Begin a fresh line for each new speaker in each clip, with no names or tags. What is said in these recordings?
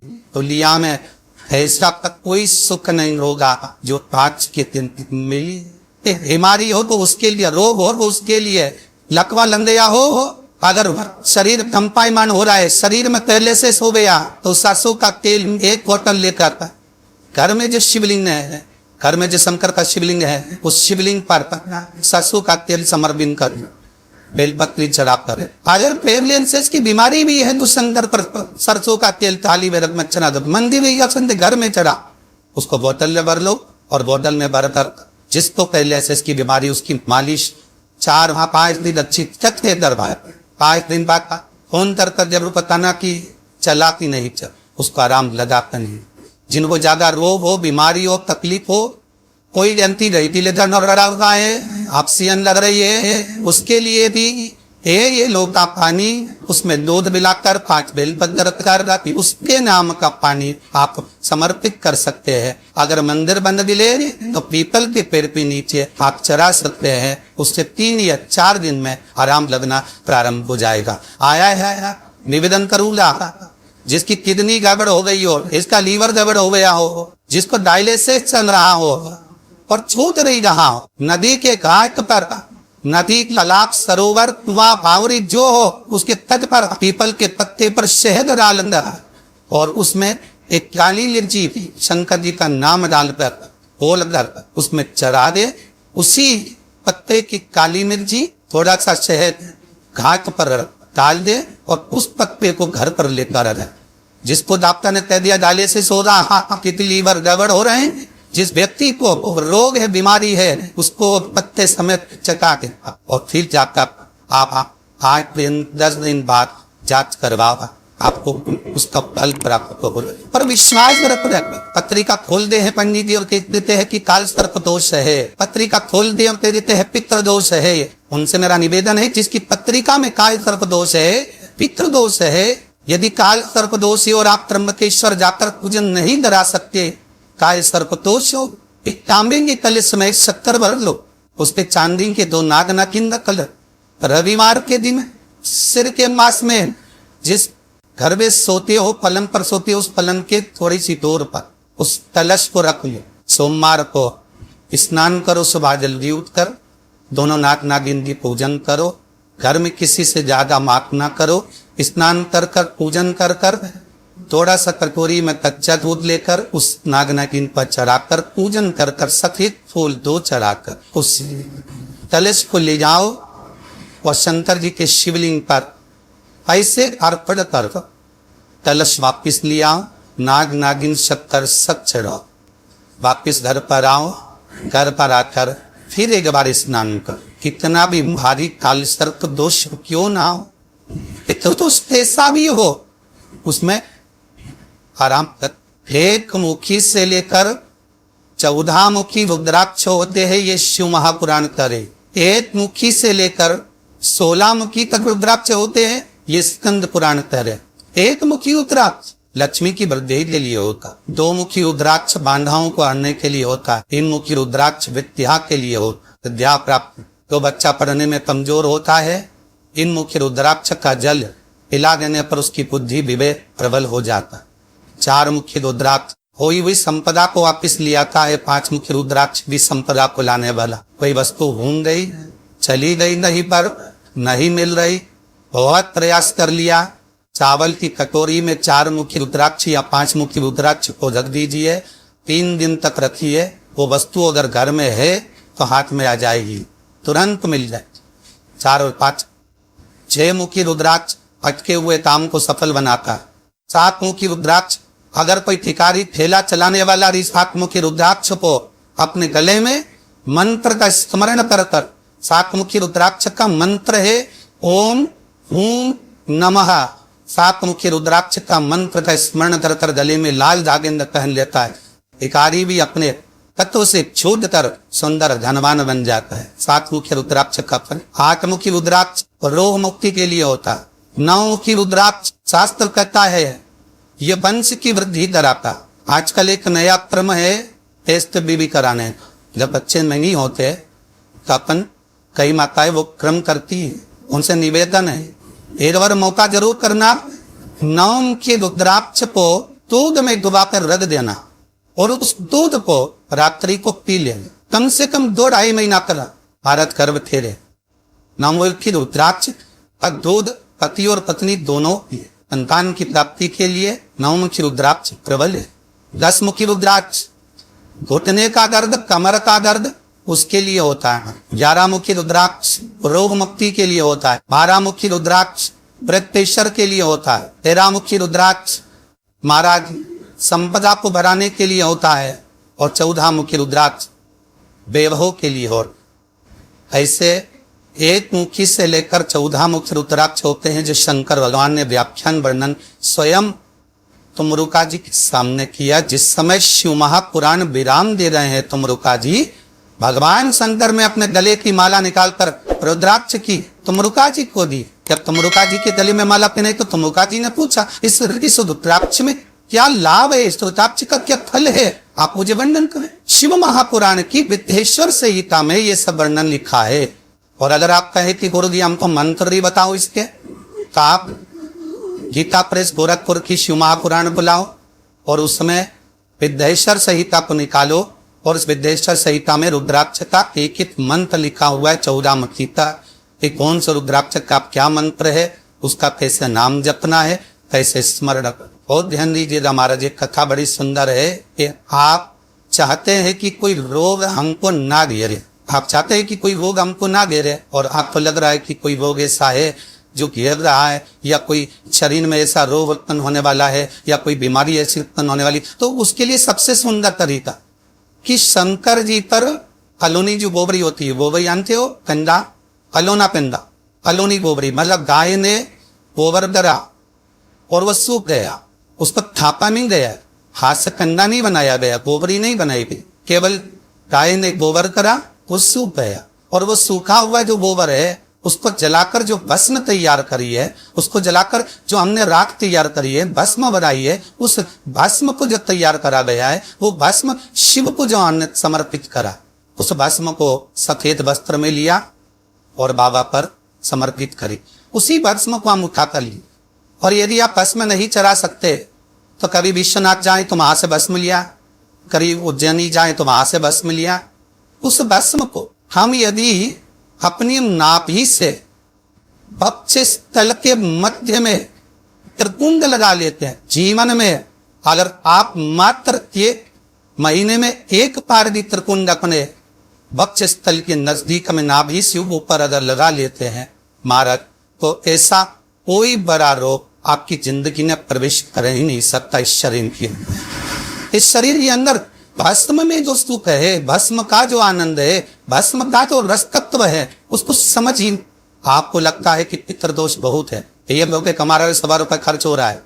तो लिया में ऐसा कोई सुख नहीं होगा जो 5 के दिन मिली। बीमारी हो तो उसके लिए, रोग हो तो उसके लिए, लकवा लंदिया हो अगर शरीर कंपायमान हो रहा है, शरीर में पहले से सो गया तो सरसों का तेल 1 बोतल लेकर घर में जो शिवलिंग है, घर में जो शंकर का शिवलिंग है, उस शिवलिंग पर सरसों का तेल समर्पित कर, बेलपत्री चढ़ा कर। अगर पेरलेंसेस की बीमारी भी है तो शंकर पर सरसों का तेल थाली में रख में चढ़ा दो, मंदिर में या घर में चढ़ा, उसको बोतल में भर लो और बोतल में भर कर जिसको पेरलेंसेस की बीमारी उसकी मालिश 4-5 दिन अच्छी चलते दरबार 5 दिन बाद फोन कर जरूर बताना कि चला कि नहीं चल, उसको आराम लगाता नहीं। जिनको ज्यादा रोग हो, बीमारी हो, तकलीफ हो, कोई जंती रही थी लेकर रहा है, ऑक्सीजन लग रही है, उसके लिए भी ये लोटा पानी उसमें दूध मिलाकर 5 बेलपत्र कर उसके नाम का पानी आप समर्पित कर सकते हैं। अगर मंदिर बंद भी ले तो पीपल के पेड़ के नीचे आप चढ़ा सकते हैं, उससे 3 या 4 दिन में आराम लगना प्रारंभ हो जाएगा। आया है निवेदन करूंगा, जिसकी किडनी गड़बड़ हो गई हो, इसका लीवर गड़बड़ हो गया हो, जिसको डायलिसिस चल रहा हो और छूट नहीं रहा हो, नदी के घाट पर, नदी, तालाब, सरोवर, कुआं, भावरी जो हो उसके तट पर पीपल के पत्ते पर शहद डालना और उसमें एक काली मिर्ची शंकर जी का नाम डालकर खोल कर उसमें चढ़ा दे। उसी पत्ते की काली मिर्ची थोड़ा सा शहद घाट पर डाल दे और उस पत्ते को घर पर लेकर आए। जिसको डॉक्टर ने कह दिया डायलिसिस हो रहा, किडनी लीवर गड़बड़ हो रहे हैं, जिस व्यक्ति को रोग है, बीमारी है, उसको पत्ते समेत चका के और फिर जाकर आप 8 दिन 10 दिन बाद जांच करवाओ, आपको उसका फल प्राप्त हो। पर विश्वास रख, पत्रिका खोल दे है पंडित जी और कह देते हैं कि काल सर्प दोष है, पत्रिका खोल दे और कह देते हैं पितृ दोष है। उनसे मेरा निवेदन है जिसकी पत्रिका में काल सर्प दोष है, पितृ दोष है, यदि काल सर्प दोष है और आप त्र्यंबकेश्वर जाकर पूजन नहीं करा सकते, काल सर्प दोष हो, एक तांबे के कलश में 70 भर लो, उस पे चांदी के 2 नाग नागिन कलर, रविवार के दिन सिर के मास में जिस घर में सोते हो, पलंग पर सोते हो, उस पलंग के थोड़ी सी दूर पर उस कलश को रख लो। सोमवार को स्नान करो, सुबह जल्दी उठकर दोनों नाग नागिन की पूजन करो, घर में किसी से ज्यादा मात ना करो, स्नान कर कर पूजन कर कर थोड़ा सा कटोरी में कच्चा दूध लेकर उस नाग नागिन पर चढ़ाकर पूजन कर कर सफेद फूल 2 चढ़ाकर उस कलश को ले जाओ और शंकर जी के शिवलिंग पर ऐसे अर्पण कर कलश वापिस ले आओ, नाग नागिन शक्कर सब चढ़ाओ, वापिस घर पर आओ, घर पर आकर फिर एक बार स्नान कर। कितना भी भारी काल सर्प दोष क्यों ना हो, तो ऐसा भी हो, उसमें आराम कर। 1 मुखी से लेकर 14 मुखी रुद्राक्ष होते हैं, ये शिव महापुराण करे। 1 मुखी से लेकर 16 मुखी तक रुद्राक्ष होते हैं, ये स्कंद पुराण करे। 1 मुखी रुद्राक्ष लक्ष्मी की वृद्धि के लिए होता, 2 मुखी रुद्राक्ष बांधाओं को आने के लिए होता, 3 मुखी रुद्राक्ष विद्या के लिए होता, विद्या प्राप्त। तो बच्चा पढ़ने में कमजोर होता है, इन मुखी रुद्राक्ष का जल पिला देने पर उसकी बुद्धि विवेक प्रबल हो जाता। 4 मुखी रुद्राक्ष कोई भी संपदा को वापिस ले आता है, 5 मुखी रुद्राक्ष भी संपदा को लाने वाला। कोई वस्तु घूम गई, चली गई, नहीं पर नहीं मिल रही, बहुत प्रयास कर लिया, चावल की कटोरी में 4 मुखी रुद्राक्ष या 5 मुखी रुद्राक्ष को रख दीजिए, 3 दिन तक रखिए, वो वस्तु अगर घर में है तो हाथ में आ जाएगी, तुरंत मिल जाए। 4 और 5 6 मुखी रुद्राक्ष अटके हुए काम को सफल बनाता। 7 मुखी रुद्राक्ष अगर कोई भिखारी ठेला चलाने वाला 7 मुखी रुद्राक्ष को अपने गले में मंत्र का स्मरण कर कर, 7 मुखी रुद्राक्ष का मंत्र है ओम हूं नमः। 7 मुखी रुद्राक्ष का मंत्र का स्मरण कर कर गले में लाल धागे पहन लेता है, भिखारी भी अपने तत्व से छूट कर सुंदर धनवान बन जाता है। 7 मुखी रुद्राक्ष का फल। 8 मुखी रुद्राक्ष रोग मुक्ति के लिए होता है। 9 मुखी रुद्राक्ष शास्त्र कहता है ये वंश की वृद्धि कराता। आजकल एक नया क्रम है टेस्ट बीबी कराने, जब बच्चे नहीं होते तो अपन कई माताएं वो क्रम करती है, उनसे निवेदन है एक बार मौका जरूर करना। 9 मुखी रुद्राक्ष को दूध में डुबाकर रख देना और उस दूध को रात्रि को पी लेना। कम से कम 2-2.5 महीना करा भारत गर्भ थे नवमुखी रुद्राक्ष का दूध पति और पत्नी दोनों संतान की प्राप्ति के लिए नवमुखी रुद्राक्ष प्रबल है। 10 मुखी रुद्राक्ष घुटने का दर्द, कमर का दर्द उसके लिए होता है। 11 मुखी रुद्राक्ष रोग मुक्ति के लिए होता है। 12 मुखी रुद्राक्ष ब्लड प्रेशर के लिए होता है। 13 मुखी रुद्राक्ष महाराज संपदा को बढ़ाने के लिए होता है। और 14 मुखी रुद्राक्ष वैभव के लिए। और ऐसे 1 मुखी से लेकर 14 मुखी रुद्राक्ष होते हैं जो शंकर भगवान ने व्याख्यान वर्णन स्वयं तुमरुका जी के सामने किया। जिस समय शिव महापुराण विराम दे रहे हैं तुमरुका जी, भगवान शंकर में अपने गले की माला निकालकर रुद्राक्ष की तुमरुका जी को दी। जब तुमरुका जी के गले में माला पहनाई तो तुमरुका जी ने पूछा इस रुद्राक्ष में क्या लाभ है, इस रुद्राक्ष का क्या फल है, आप मुझे वर्णन करें। शिव महापुराण की विद्येश्वर संहिता में ये सब वर्णन लिखा है। और अगर आप कहे कि गुरु जी हमको मंत्र ही बताओ इसके, तो आप गीता प्रेस गोरखपुर की शिव महापुराण बुलाओ और उसमें विद्येश्वर संहिता को निकालो और उस विद्येश्वर संहिता में रुद्राक्ष का एक मंत्र लिखा हुआ है 14 मुखी का। कि कौन सा रुद्राक्ष का क्या मंत्र है, उसका कैसे नाम जपना है, कैसे स्मरण। बहुत ध्यान दीजिएगा महाराज, एक कथा बड़ी सुंदर है कि आप चाहते हैं कि कोई रोग हमको ना घेरे, आप चाहते हैं कि कोई रोग हमको ना घेरे और आपको लग रहा है कि कोई रोग ऐसा है जो घेर रहा है या कोई शरीर में ऐसा रोग उत्पन्न होने वाला है या कोई बीमारी ऐसी उत्पन्न होने वाली, तो उसके लिए सबसे सुंदर तरीका कि शंकर जी पर कलोनी जो गोबरी होती है, गोबरी जानते हो, कंदा कलोना पेंदा, कलोनी गोबरी मतलब गाय ने गोबर डरा और वह सूख गया, उसको थापा नहीं गया, हाथ से कंदा नहीं बनाया गया, गोबरी नहीं बनाई गई, केवल गाय ने गोबर करा, वो सूख गया। और वो सूखा हुआ जो गोबर है उसको जलाकर जो भस्म तैयार करी है, उसको जलाकर जो हमने राख तैयार करी है, भस्म बनाई है, उस भस्म को जो तैयार करा गया है वो भस्म शिव को जो हमने समर्पित करा, उस भस्म को सफेद वस्त्र में लिया और बाबा पर समर्पित करी। उसी भस्म को हम उठा कर ली। और यदि आप भस्म नहीं चढ़ा सकते तो कभी विश्वनाथ जाए तो वहां से भस्म लिया, कभी उज्जैनी जाए तो वहां से भस्म लिया। उस भस्म को हम यदि अपनी नाभि से वक्ष स्थल के मध्य में त्रिकुंड लगा लेते हैं, जीवन में अगर आप मात्र एक महीने में एक बार भी त्रिकुंड अपने वक्ष स्थल के नजदीक में नाभि से ऊपर अगर लगा लेते हैं महाराज, तो ऐसा कोई बड़ा रोग आपकी जिंदगी में प्रवेश कर ही नहीं सकता। इस शरीर के के अंदर भस्म में जो सुख है, भस्म का जो आनंद है, भस्म का जो रस तत्व है, उसको समझ ही आपको लगता है कि पितृदोष बहुत है, ये लोग हमारा 100 रुपये खर्च हो रहा है,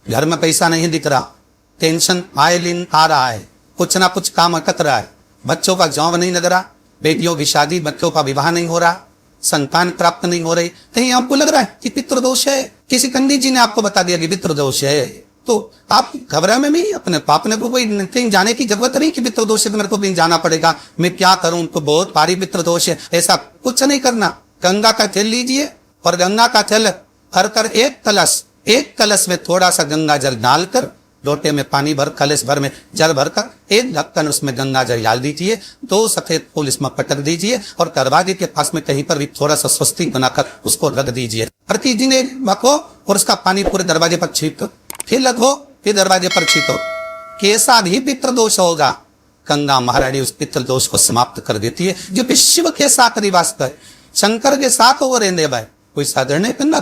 घर में पैसा नहीं दिख रहा, टेंशन आयलिन आ रहा है, कुछ ना कुछ काम अटक रहा है, बच्चों का जॉब नहीं लग रहा, बेटियों की शादी, बच्चों का विवाह नहीं हो रहा, संतान प्राप्त नहीं हो रही, कहीं आपको लग रहा है कि पितृदोष है, किसी पंडित जी ने आपको बता दिया कि पितृदोष है, तो आप घबरा में भी अपने पाप ने को कोई कहीं जाने की जरूरत नहीं कि पितृदोष है तो मेरे को भी जाना पड़ेगा, मैं क्या करूं, तो बहुत भारी पितृदोष है, ऐसा कुछ नहीं करना। गंगा का तेल लीजिए और गंगा का तेल भर कर एक कलश में थोड़ा सा गंगा जल डालकर, लोटे में पानी भर, कलश भर में जल भरकर एक ढक्कन उसमें गंगा जल डाल दीजिए, 2 सफेद फूल इसमें पटक दीजिए और दरवाजे के पास में कहीं पर भी थोड़ा सा स्वस्तिक बनाकर उसको रख दीजिए। प्रतिदिन रखो और उसका पानी पूरे दरवाजे पर छींटो, फिर लगो, फिर दरवाजे पर छींटो। कैसा भी पितृदोष होगा, गंगा महारानी उस पितृदोष को समाप्त कर देती है। जो शिव के साथ निवास है, शंकर के साथ वो रहने भाई, कोई साधन नहीं करना,